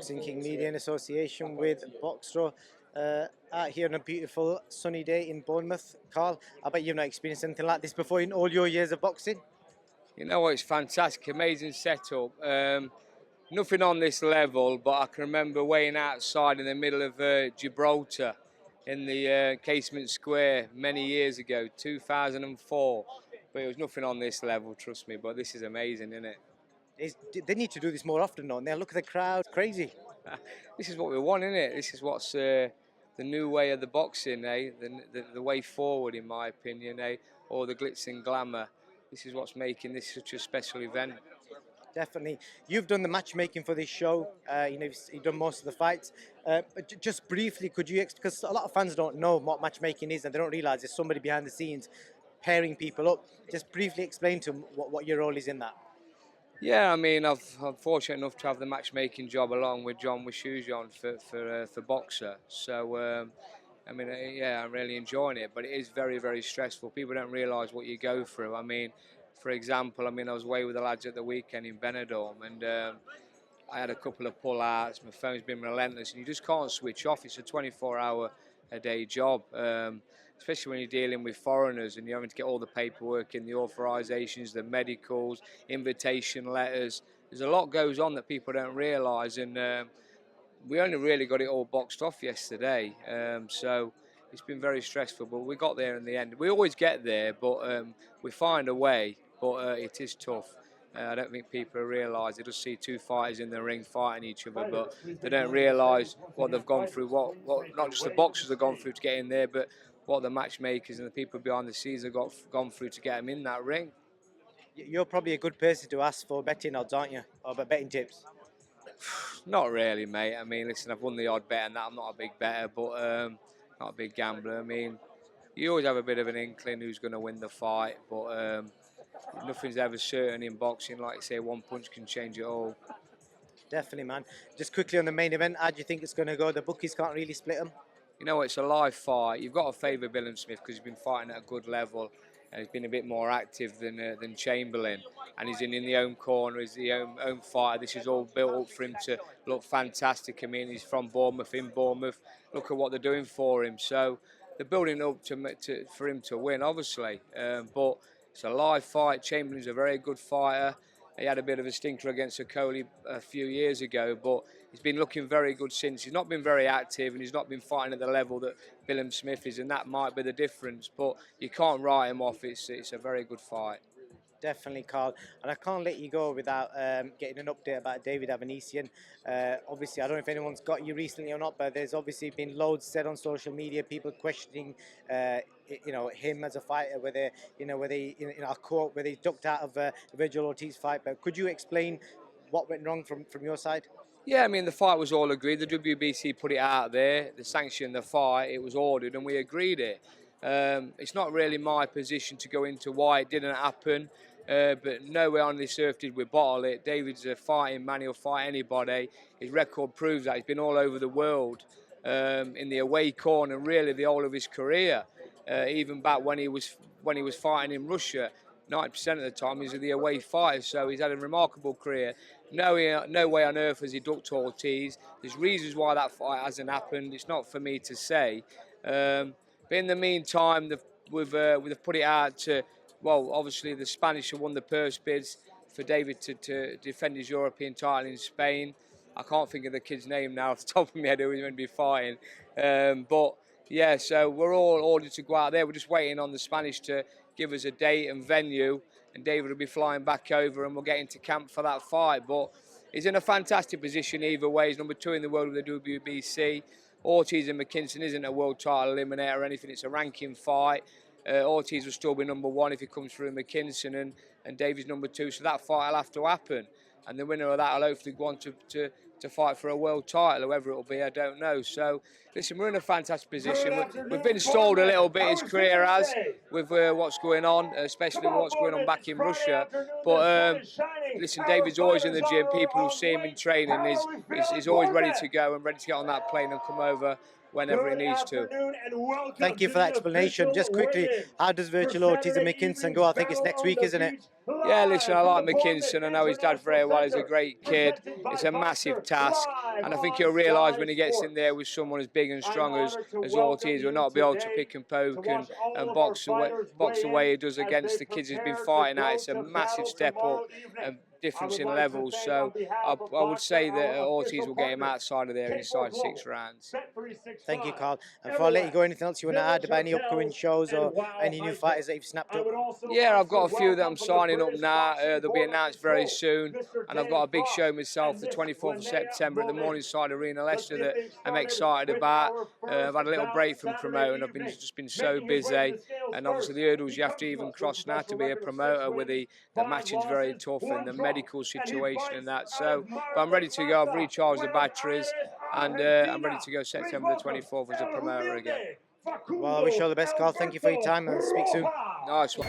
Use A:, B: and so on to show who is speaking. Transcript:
A: Boxing King Media in association with Boxro, out here on a beautiful sunny day in Bournemouth. Carl, I bet you've not experienced anything like this before in all your years of boxing.
B: You know what, it's fantastic, amazing setup. Nothing on this level, but I can remember waiting outside in the middle of Gibraltar in the Casement Square many years ago, 2004. But it was nothing on this level, trust me, but this is amazing, isn't it?
A: They need to do this more often, don't they? Look at the crowd, crazy.
B: This is what we want, isn't it? This is what's the new way of the boxing, eh? The way forward, in my opinion, eh? Or the glitz and glamour. This is what's making this such a special event.
A: Definitely. You've done the matchmaking for this show. You've done most of the fights. But just briefly, could you, because a lot of fans don't know what matchmaking is and they don't realise there's somebody behind the scenes pairing people up. Just briefly explain to them what your role is in that.
B: Yeah, I mean, I'm fortunate enough to have the matchmaking job along with John Wishujon for Boxer. So, I mean, yeah, I'm really enjoying it, but it is very, very stressful. People don't realise what you go through. I mean, for example, I was away with the lads at the weekend in Benidorm, and I had a couple of pull-outs. My phone's been relentless, and you just can't switch off. It's a 24-hour-a-day job, especially when you're dealing with foreigners and you're having to get all the paperwork in, the authorisations, the medicals, invitation letters. There's a lot goes on that people don't realise, and we only really got it all boxed off yesterday. So it's been very stressful, but we got there in the end. We always get there, but we find a way, but it is tough. I don't think people realise. They just see two fighters in the ring fighting each other, but they don't realise what they've gone through, what not just the boxers have gone through to get in there, but what the matchmakers and the people behind the scenes have gone through to get them in that ring.
A: You're probably a good person to ask for betting odds, aren't you? Or betting tips?
B: Not really, mate. I mean, listen, I've won the odd bet and that. I'm not a big bettor, but not a big gambler. I mean, you always have a bit of an inkling who's going to win the fight, but nothing's ever certain in boxing. Like you say, one punch can change it all.
A: Definitely, man. Just quickly on the main event, how do you think it's going to go? The bookies can't really split them.
B: You know, it's a live fight. You've got to favour Billum Smith because he's been fighting at a good level and he's been a bit more active than Chamberlain. And he's in the home corner, he's the home fighter. This is all built up for him to look fantastic. I mean, he's from Bournemouth, in Bournemouth. Look at what they're doing for him. So they're building up for him to win, obviously. But it's a live fight. Chamberlain's a very good fighter. He had a bit of a stinker against Okoli a few years ago, but he's been looking very good since. He's not been very active and he's not been fighting at the level that Billum Smith is, and that might be the difference. But you can't write him off. It's a very good fight.
A: Definitely, Carl. And I can't let you go without getting an update about David Avanesyan. Obviously, I don't know if anyone's got you recently or not, but there's obviously been loads said on social media, people questioning, him as a fighter, whether he ducked out of Vergil Ortiz fight. But could you explain what went wrong from your side?
B: Yeah, I mean, the fight was all agreed. The WBC put it out there. They sanctioned the fight. It was ordered, and we agreed it. It's not really my position to go into why it didn't happen. But nowhere on this earth did we bottle it. David's a fighting man, he'll fight anybody. His record proves that. He's been all over the world in the away corner, really the whole of his career. Even back when he was fighting in Russia, 90% of the time he's the away fighter, so he's had a remarkable career. No way on earth has he ducked Ortiz. There's reasons why that fight hasn't happened. It's not for me to say. But in the meantime, we've put it out to, well, obviously the Spanish have won the purse bids for David to defend his European title in Spain. I can't think of the kid's name now off the top of my head who he's going to be fighting. But yeah, so we're all ordered to go out there. We're just waiting on the Spanish to give us a date and venue, and David will be flying back over and we'll get into camp for that fight. But he's in a fantastic position either way. He's number 2 in the world with the WBC. Ortiz and McKinson isn't a world title eliminator or anything. It's a ranking fight. Ortiz will still be number 1 if he comes through McKinson, and David's number 2. So that fight will have to happen. And the winner of that will hopefully go on to fight for a world title, whoever it will be, I don't know. So, listen, we're in a fantastic position. We've been stalled a little bit, his career has, with what's going on, especially with what's going on back in Russia. But, listen, David's always in the gym. People who see him in training, he's always ready to go and ready to get on that plane and come over whenever he needs to.
A: Thank you for that explanation. Just quickly, how does Vergil, Ortiz and McKinson go? I think it's next week, isn't it?
B: Yeah, listen, I like McKinson. I know his dad very well. He's a great kid. It's a massive task. And I think he'll realise when he gets in there with someone as big and strong as Ortiz, will not be able to pick and poke and box the way he does against the kids he's been fighting at. It's a massive step up and difference in levels. So I would say that Ortiz will get him outside of there inside 6 rounds.
A: Thank you, Carl. And before I let you go, anything else you want to add about any upcoming shows or any new fighters that you've snapped up?
B: Yeah, I've got a few that I'm signing up now. They'll be announced very soon. And I've got a big show myself the 24th of September at the Morningside Arena, Leicester, that I'm excited about. I've had a little break from promoting. I've just been so busy. And obviously the hurdles you have to even cross now to be a promoter, with the matching's very tough and the medical situation and that. So, but I'm ready to go. I've recharged the batteries, and I'm ready to go September the 24th as a promoter again.
A: Well, I wish you all the best, Carl. Thank you for your time and speak soon.
B: Nice one.